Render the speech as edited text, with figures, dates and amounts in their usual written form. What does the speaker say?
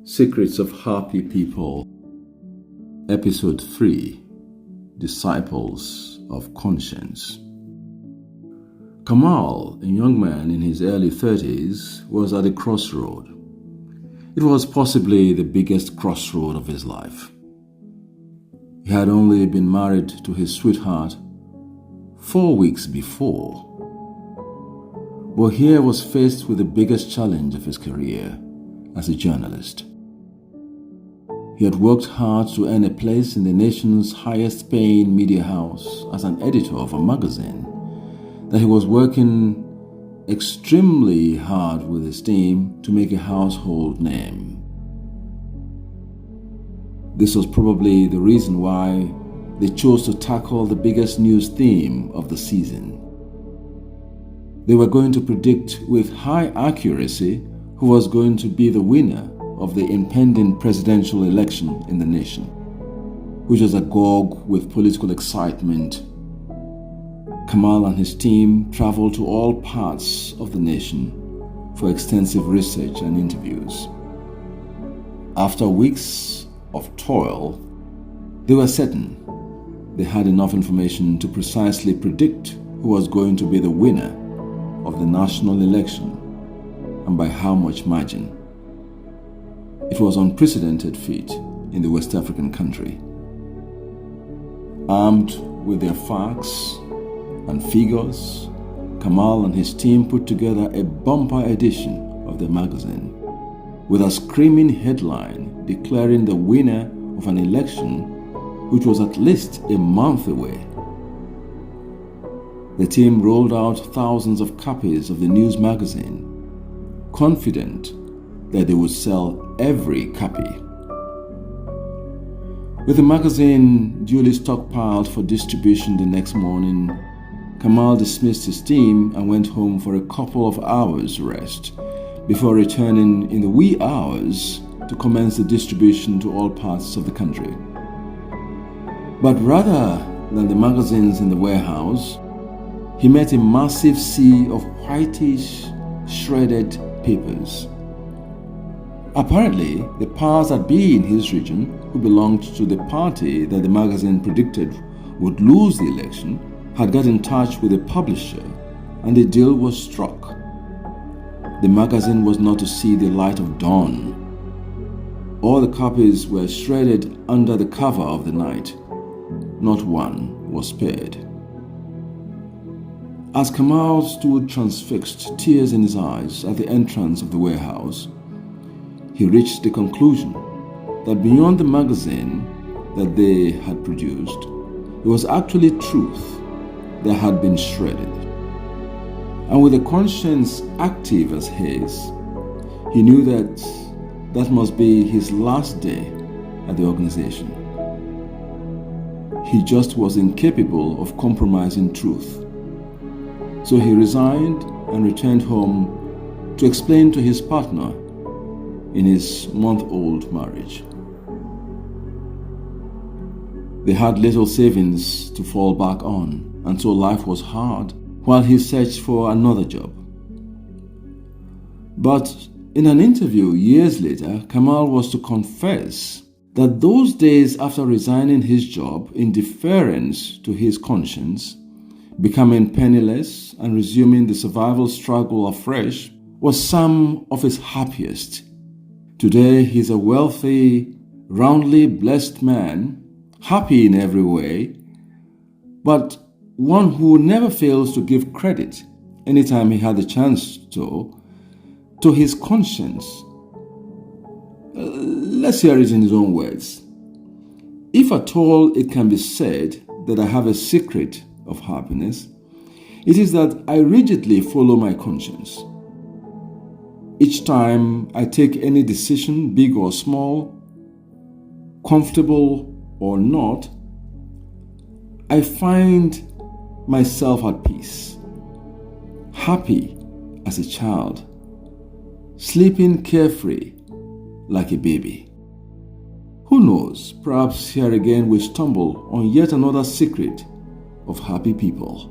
Secrets of Happy People, Episode 3, Disciples of Conscience. Kamal, a young man in his early 30s, was at a crossroad. It was possibly the biggest crossroad of his life. He had only been married to his sweetheart 4 weeks before, but here was faced with the biggest challenge of his career as a journalist. He had worked hard to earn a place in the nation's highest-paying media house as an editor of a magazine that he was working extremely hard with his team to make a household name. This was probably the reason why they chose to tackle the biggest news theme of the season. They were going to predict with high accuracy who was going to be the winner of the impending presidential election in the nation, which was agog with political excitement. Kamal and his team traveled to all parts of the nation for extensive research and interviews. After weeks of toil, they were certain they had enough information to precisely predict who was going to be the winner of the national election and by how much margin. It was an unprecedented feat in the West African country. Armed with their facts and figures, Kamal and his team put together a bumper edition of the magazine with a screaming headline declaring the winner of an election which was at least a month away. The team rolled out thousands of copies of the news magazine, confident that they would sell every copy. With the magazine duly stockpiled for distribution the next morning, Kamal dismissed his team and went home for a couple of hours rest before returning in the wee hours to commence the distribution to all parts of the country. But rather than the magazines in the warehouse, he met a massive sea of whitish, shredded papers. Apparently, the powers that be in his region, who belonged to the party that the magazine predicted would lose the election, had got in touch with the publisher and the deal was struck. The magazine was not to see the light of dawn. All the copies were shredded under the cover of the night. Not one was spared. As Kamal stood transfixed, tears in his eyes, at the entrance of the warehouse, he reached the conclusion that beyond the magazine that they had produced, it was actually truth that had been shredded. And with a conscience active as his, he knew that must be his last day at the organization. He just was incapable of compromising truth. So he resigned and returned home to explain to his partner in his month-old marriage. They had little savings to fall back on, and so life was hard while he searched for another job. But in an interview years later, Kamal was to confess that those days after resigning his job in deference to his conscience, becoming penniless and resuming the survival struggle afresh, was some of his happiest. Today, he's a wealthy, roundly blessed man, happy in every way, but one who never fails to give credit, anytime he had the chance to his conscience. Let's hear it in his own words. If at all it can be said that I have a secret of happiness, it is that I rigidly follow my conscience. Each time I take any decision, big or small, comfortable or not, I find myself at peace, happy as a child, sleeping carefree like a baby. Who knows, perhaps here again we stumble on yet another secret of happy people.